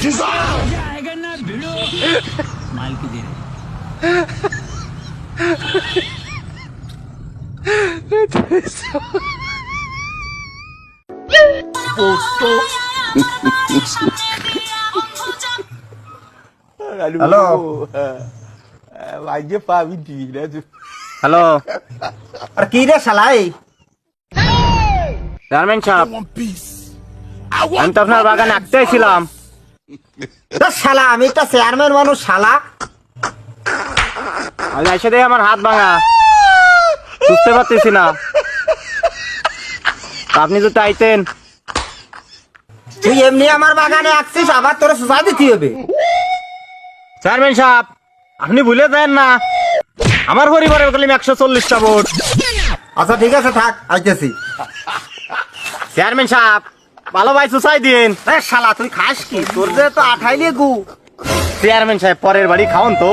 जाएगा ना भिड़ो माल की दे হ্যালো আজকে পাবি ঠিক না তুই হ্যালো আর কি রে শালাই চেয়ারম্যান সাহেব আমি তো আপনার বাগানে আঁকতে ছিলাম। শালা আমি একটা চেয়ারম্যান মানুষ শালা আমি এসে দেখি আমার হাত ভাঙা, বুঝতে পারতেছি না। তা আপনি যদি আইতেন। তুই এমনি আমার বাগানে আসছিস আবার তোর সোজা দিতে হবে। চেয়ারম্যান সাহেব আপনি ভুলে যান না আমার পরিবারের কলিম 140টা ভোট। আচ্ছা ঠিক আছে থাক আইতেছি। চেয়ারম্যান সাহেব ভালো ভাই সুসাই দিন। শালা তুই খাস কি তোর যে তো আঠাইলে গু। চেয়ারম্যান সাহেব পরের বাড়ি খাওন তো।